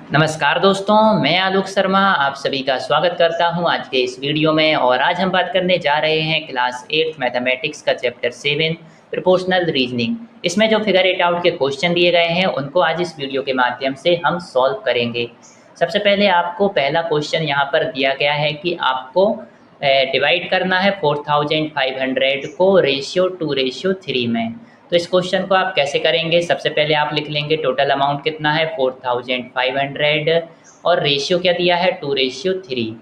नमस्कार दोस्तों, मैं आलोक शर्मा आप सभी का स्वागत करता हूं आज के इस वीडियो में। और आज हम बात करने जा रहे हैं क्लास 8 मैथमेटिक्स का चैप्टर 7 प्रोपोर्शनल रीजनिंग। इसमें जो फिगर इट आउट के क्वेश्चन दिए गए हैं उनको आज इस वीडियो के माध्यम से हम सॉल्व करेंगे। सबसे पहले आपको पहला क्वेश्चन यहाँ पर दिया गया है कि आपको डिवाइड करना है 4500 को रेशियो 2:3 में। तो इस क्वेश्चन को आप कैसे करेंगे? सबसे पहले आप लिख लेंगे टोटल अमाउंट कितना है 4500 और रेशियो क्या दिया है 2:3।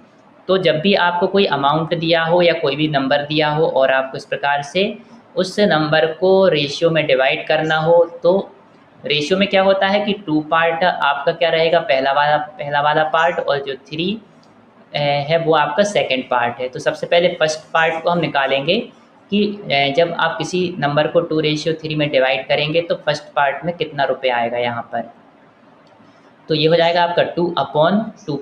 तो जब भी आपको कोई अमाउंट दिया हो या कोई भी नंबर दिया हो और आपको इस प्रकार से उस नंबर को रेशियो में डिवाइड करना हो, तो रेशियो में क्या होता है कि 2 पार्ट आपका क्या रहेगा, पहला वाला पार्ट, और जो 3 है वो आपका सेकंड पार्ट है। तो सबसे पहले फर्स्ट पार्ट को हम निकालेंगे कि जब आप किसी नंबर को 2:3 में डिवाइड करेंगे तो फर्स्ट पार्ट में कितना रुपये आएगा यहाँ पर। तो ये हो जाएगा आपका 2/2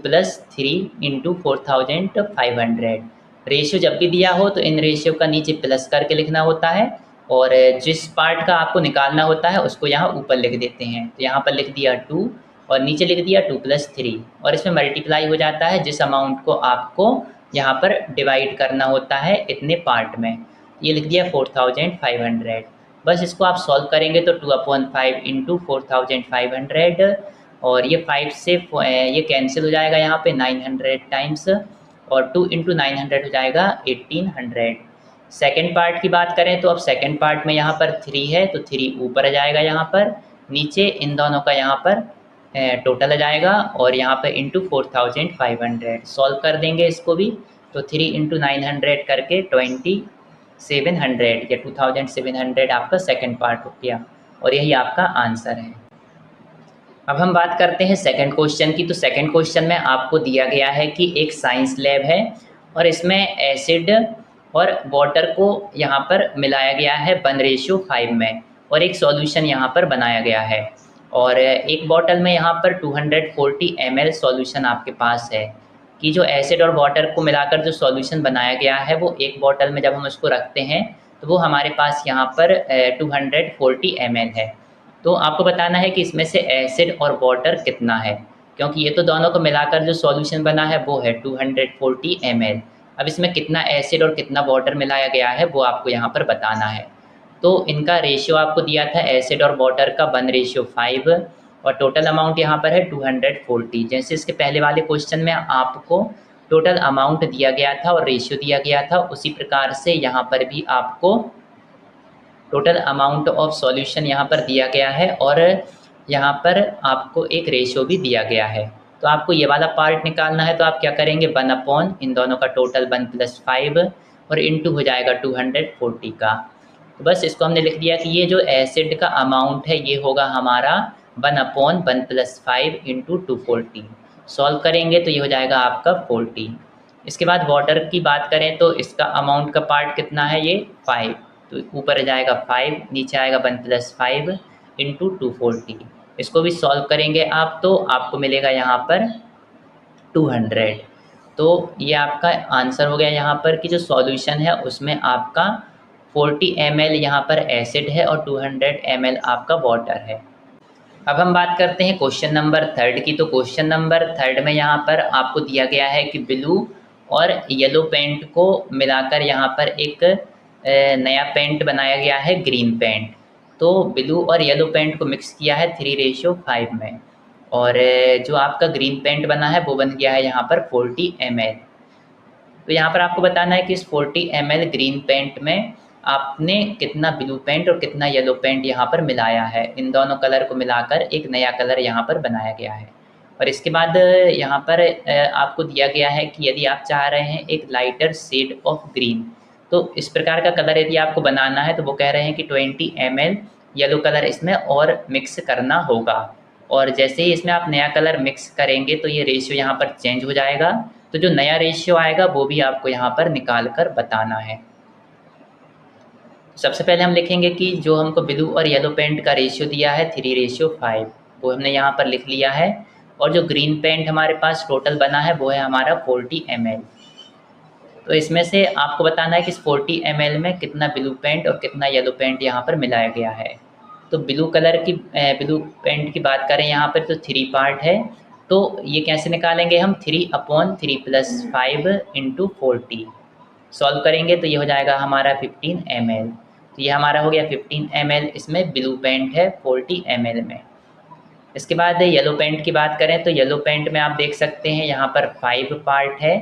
+ 3 इंटू 4500। रेशियो जब भी दिया हो तो इन रेशियो का नीचे प्लस करके लिखना होता है, और जिस पार्ट का आपको निकालना होता है उसको यहाँ ऊपर लिख देते हैं। तो यहाँ पर लिख दिया 2 और नीचे लिख दिया 2 + 3, और इसमें मल्टीप्लाई हो जाता है जिस अमाउंट को आपको यहाँ पर डिवाइड करना होता है इतने पार्ट में। ये लिख दिया 4500। बस इसको आप सॉल्व करेंगे तो 2/5 इंटू 4500, और ये 5 से ये कैंसिल हो जाएगा यहाँ पे 900 टाइम्स, और 2 इंटू 900 हो जाएगा 1800। सेकेंड पार्ट की बात करें तो अब सेकेंड पार्ट में यहाँ पर 3 है तो 3 ऊपर आ जाएगा, यहाँ पर नीचे इन दोनों का यहाँ पर टोटल आ जाएगा, और यहाँ पर इंटू 4500 सॉल्व कर देंगे इसको भी। तो 3 इंटू 900 करके 2700 या 2700 आपका सेकेंड पार्ट हो गया, और यही आपका आंसर है। अब हम बात करते हैं सेकंड क्वेश्चन की। तो सेकंड क्वेश्चन में आपको दिया गया है कि एक साइंस लैब है और इसमें एसिड और वाटर को यहाँ पर मिलाया गया है 1:5 में, और एक सॉल्यूशन यहाँ पर बनाया गया है। और एक बॉटल में यहाँ पर 240 ml सॉल्यूशन आपके पास है कि जो एसिड और वाटर को मिलाकर जो सॉल्यूशन बनाया गया है वो एक बॉटल में जब हम उसको रखते हैं तो वो हमारे पास यहाँ पर 240 ml है। तो आपको बताना है कि इसमें से एसिड और वाटर कितना है, क्योंकि ये तो दोनों को मिलाकर जो सॉल्यूशन बना है वो है 240 ml। अब इसमें कितना एसिड और कितना वाटर मिलाया गया है वो आपको यहाँ पर बताना है। तो इनका रेशियो आपको दिया था एसिड और वाटर का 1:5, और टोटल अमाउंट यहाँ पर है 240। जैसे इसके पहले वाले क्वेश्चन में आपको टोटल अमाउंट दिया गया था और रेशियो दिया गया था, उसी प्रकार से यहाँ पर भी आपको टोटल अमाउंट ऑफ सॉल्यूशन यहाँ पर दिया गया है, और यहाँ पर आपको एक रेशियो भी दिया गया है। तो आपको ये वाला पार्ट निकालना है, तो आप क्या करेंगे 1 इन दोनों का टोटल 1 + 5 और इंटू हो जाएगा 240 का। तो बस इसको हमने लिख दिया कि ये जो एसिड का अमाउंट है ये होगा हमारा 1/1 + 5 इंटू 240। सॉल्व करेंगे तो ये हो जाएगा आपका 40। इसके बाद वाटर की बात करें तो इसका अमाउंट का पार्ट कितना है, ये 5। तो ऊपर आ जाएगा 5, नीचे आएगा 1 + 5 इंटू 240। इसको भी सॉल्व करेंगे आप तो आपको मिलेगा यहाँ पर 200। तो ये आपका आंसर हो गया यहाँ पर कि जो सॉल्यूशन है उसमें आपका 40 ml यहाँ पर एसिड है और 200 ml आपका वाटर है। अब हम बात करते हैं क्वेश्चन नंबर 3 की। तो क्वेश्चन नंबर 3 में यहाँ पर आपको दिया गया है कि ब्लू और येलो पेंट को मिलाकर यहाँ पर एक नया पेंट बनाया गया है, ग्रीन पेंट। तो ब्लू और येलो पेंट को मिक्स किया है 3:5 में, और जो आपका ग्रीन पेंट बना है वो बन गया है यहाँ पर 40 ml। तो यहाँ पर आपको बताना है कि इस 40 ml ग्रीन पेंट में आपने कितना ब्लू पेंट और कितना येलो पेंट यहाँ पर मिलाया है। इन दोनों कलर को मिलाकर एक नया कलर यहाँ पर बनाया गया है। और इसके बाद यहाँ पर आपको दिया गया है कि यदि आप चाह रहे हैं एक लाइटर शेड ऑफ ग्रीन, तो इस प्रकार का कलर यदि आपको बनाना है तो वो कह रहे हैं कि 20 ml येलो कलर इसमें और मिक्स करना होगा। और जैसे ही इसमें आप नया कलर मिक्स करेंगे तो ये रेशियो यहाँ पर चेंज हो जाएगा। तो जो नया रेशियो आएगा वो भी आपको यहाँ पर निकाल कर बताना है। सबसे पहले हम लिखेंगे कि जो हमको ब्लू और येलो पेंट का रेशियो दिया है 3:5, वो हमने यहाँ पर लिख लिया है। और जो ग्रीन पेंट हमारे पास टोटल बना है वो है हमारा 40 ml। तो इसमें से आपको बताना है कि इस 40 ml में कितना ब्लू पेंट और कितना येलो पेंट यहाँ पर मिलाया गया है। तो ब्लू पेंट की बात करें यहाँ पर तो 3 पार्ट है। तो ये कैसे निकालेंगे हम, 3/3 + 5 × 40 सॉल्व करेंगे तो ये हो जाएगा हमारा 15 ml। तो ये हमारा हो गया 15 ml, इसमें ब्लू पेंट है 40 ml में। इसके बाद येलो पेंट की बात करें तो येलो पेंट में आप देख सकते हैं यहाँ पर 5 पार्ट है,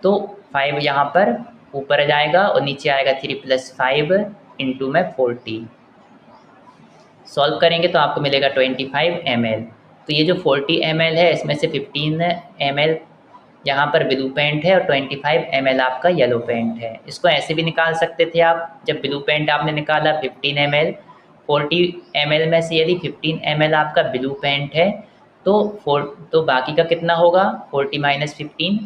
तो 5 यहाँ पर ऊपर जाएगा और नीचे आएगा 3 + 5 × में 40। सॉल्व करेंगे तो आपको मिलेगा 25 ml। तो ये जो 40 ml है इसमें से 15 ml यहाँ पर ब्लू पेंट है और 25 ml आपका येलो पेंट है। इसको ऐसे भी निकाल सकते थे आप, जब ब्लू पेंट आपने निकाला 15 ml, 40 ml में से यदि 15 ml आपका ब्लू पेंट है तो बाकी का कितना होगा, 40 - 15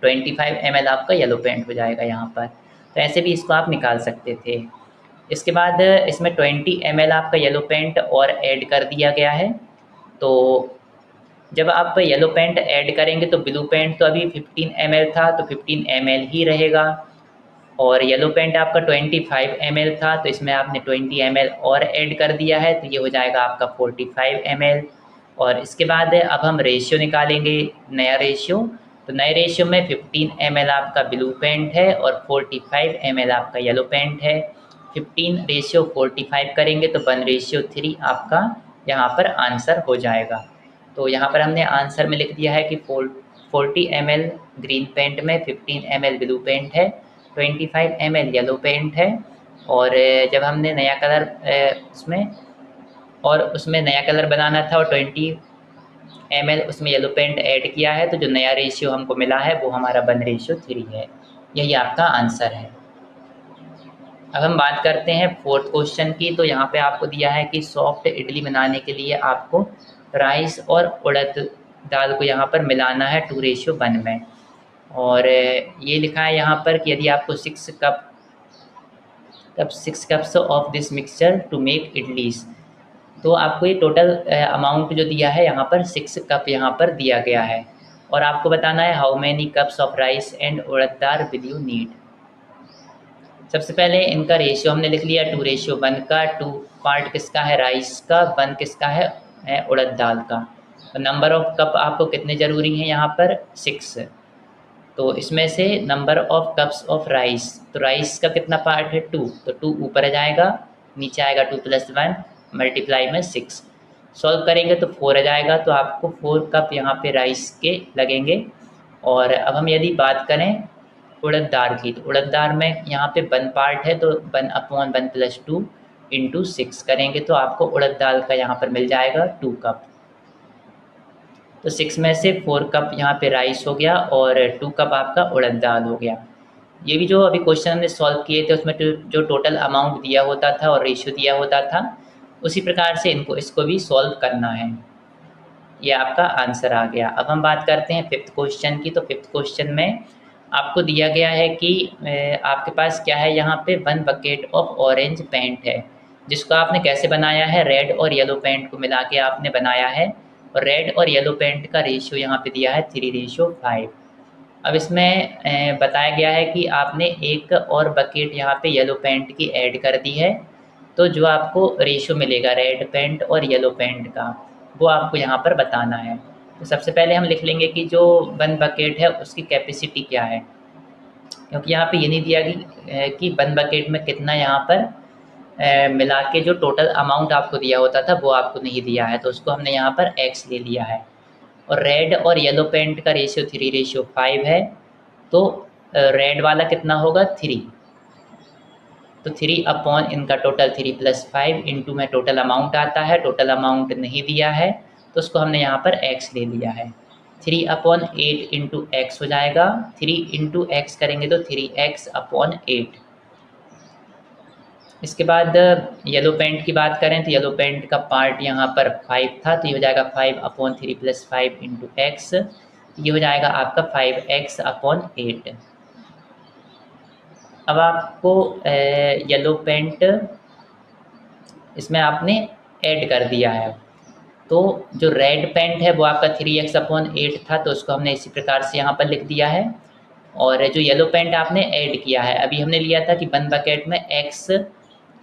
25 ml आपका येलो पेंट हो जाएगा यहाँ पर। तो ऐसे भी इसको आप निकाल सकते थे। इसके बाद इसमें 20 ml आपका येलो पेंट और ऐड कर दिया गया है। तो जब आप येलो पेंट ऐड करेंगे तो ब्लू पेंट तो अभी 15 ml था तो 15 ml ही रहेगा, और येलो पेंट आपका 25 ml था तो इसमें आपने 20 ml और ऐड कर दिया है, तो ये हो जाएगा आपका 45 ml। और इसके बाद अब हम रेशियो निकालेंगे, नया रेशियो। तो नए रेशियो में 15 ml आपका ब्लू पेंट है और 45 ml आपका येलो पेंट है। 15:45 करेंगे तो 1:3 आपका यहाँ पर आंसर हो जाएगा। तो यहाँ पर हमने आंसर में लिख दिया है कि 40 ml ग्रीन पेंट में 15 ml ब्लू पेंट है, 25 ml येलो पेंट है, और जब हमने नया कलर उसमें नया कलर बनाना था और 20 ml उसमें येलो पेंट ऐड किया है, तो जो नया रेशियो हमको मिला है वो हमारा 1:3 है। यही आपका आंसर है। अब हम बात करते हैं फोर्थ क्वेश्चन की। तो यहाँ पे आपको दिया है कि सॉफ्ट इडली बनाने के लिए आपको राइस और उड़द दाल को यहाँ पर मिलाना है 2:1 में, और ये लिखा है यहाँ पर कि यदि आपको 6 cups of this mixture to make idlis, तो आपको ये टोटल अमाउंट जो दिया है यहाँ पर 6 कप यहाँ पर दिया गया है, और आपको बताना है how many cups of rice and urad dal will you need. सबसे पहले इनका रेशियो हमने लिख लिया 2:1 का। 2 पार्ट किसका है, राइस का, 1 किसका है उड़द दाल का। तो नंबर ऑफ कप आपको कितने ज़रूरी हैं यहाँ पर, 6। तो इसमें से number of cups of rice, तो राइस का कितना पार्ट है 2, तो 2 ऊपर जाएगा, नीचे आएगा 2 + 1 मल्टीप्लाई में 6। सॉल्व करेंगे तो 4 आ जाएगा, तो आपको 4 कप यहाँ पे राइस के लगेंगे। और अब हम यदि बात करें उड़द दाल की, तो उड़द दाल में यहाँ पे 1 पार्ट है, तो 1/1 + 2 × 6 करेंगे तो आपको उड़द दाल का यहाँ पर मिल जाएगा 2 कप। तो 6 में से 4 कप यहाँ पे राइस हो गया और 2 कप आपका उड़द दाल हो गया। ये भी जो अभी क्वेश्चन हमने सॉल्व किए थे उसमें जो टोटल अमाउंट दिया होता था और रेशियो दिया होता था, उसी प्रकार से इसको भी सॉल्व करना है। ये आपका आंसर आ गया। अब हम बात करते हैं फिफ्थ क्वेश्चन की। तो फिफ्थ क्वेश्चन में आपको दिया गया है कि आपके पास क्या है, यहाँ पे 1 बकेट ऑफ ऑरेंज पेंट है, जिसको आपने कैसे बनाया है, रेड और येलो पेंट को मिला के आपने बनाया है, और रेड और येलो पेंट का रेशियो यहाँ पे दिया है 3:5। अब इसमें बताया गया है कि आपने एक और बकेट यहाँ पे येलो पेंट की ऐड कर दी है, तो जो आपको रेशियो मिलेगा रेड पेंट और येलो पेंट का, वो आपको यहाँ पर बताना है। तो सबसे पहले हम लिख लेंगे कि जो 1 बकेट है उसकी कैपेसिटी क्या है, क्योंकि यहाँ पे ये नहीं दिया कि 1 बकेट में कितना यहाँ पर मिला के जो टोटल अमाउंट आपको दिया होता था वो आपको नहीं दिया है, तो उसको हमने यहाँ पर x ले लिया है। और रेड और येलो पेंट का रेशियो 3:5 है, तो रेड वाला कितना होगा 3, तो 3 अपॉन इनका टोटल 3 + 5 इंटू में टोटल अमाउंट आता है, टोटल अमाउंट नहीं दिया है तो उसको हमने यहाँ पर x ले लिया है। 3/8 इंटू एक्स हो जाएगा, 3 इंटू एक्स करेंगे तो 3x/8। इसके बाद येलो पेंट की बात करें तो येलो पेंट का पार्ट यहाँ पर 5 था, तो ये हो जाएगा 5/3 + 5 इंटू एक्स, ये हो जाएगा आपका 5x/8। अब आपको येलो पेंट इसमें आपने ऐड कर दिया है, तो जो रेड पेंट है वो आपका 3x/8 था, तो उसको हमने इसी प्रकार से यहाँ पर लिख दिया है। और जो येलो पेंट आपने ऐड किया है, अभी हमने लिया था कि 1 बकेट में x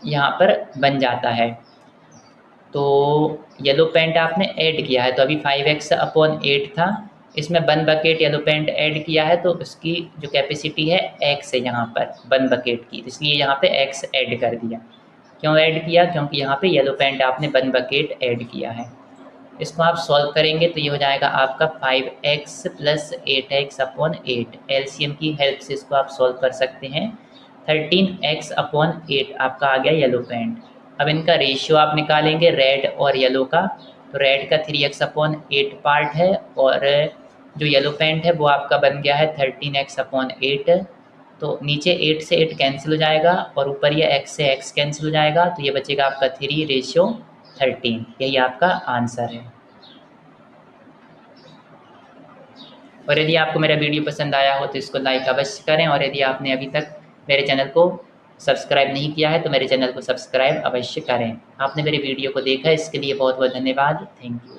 यहाँ पर बन जाता है, तो येलो पेंट आपने ऐड किया है, तो अभी 5x/8 था, इसमें 1 बकेट येलो पेंट ऐड किया है, तो उसकी जो कैपेसिटी है x है यहाँ पर 1 बकेट की, इसलिए यहाँ पे x ऐड कर दिया। क्यों ऐड किया? क्योंकि यहाँ पे येलो पेंट आपने 1 बकेट ऐड किया है। इसको आप सॉल्व करेंगे तो ये हो जाएगा आपका 5x + 8x/8। एलसीएम की हेल्प से इसको आप सॉल्व कर सकते हैं। 13x/8 आपका आ गया येलो पेंट। अब इनका रेशियो आप निकालेंगे रेड और येलो का, तो रेड का 3x/8 पार्ट है और जो येलो पेंट है वो आपका बन गया है 13x/8। तो नीचे 8 से 8 कैंसिल हो जाएगा और ऊपर ये x से x कैंसिल हो जाएगा, तो ये बचेगा आपका 3:13। यही आपका आंसर है। और यदि आपको मेरा वीडियो पसंद आया हो तो इसको लाइक अवश्य करें, और यदि आपने अभी तक मेरे चैनल को सब्सक्राइब नहीं किया है तो मेरे चैनल को सब्सक्राइब अवश्य करें। आपने मेरे वीडियो को देखा, इसके लिए बहुत बहुत धन्यवाद। Thank you.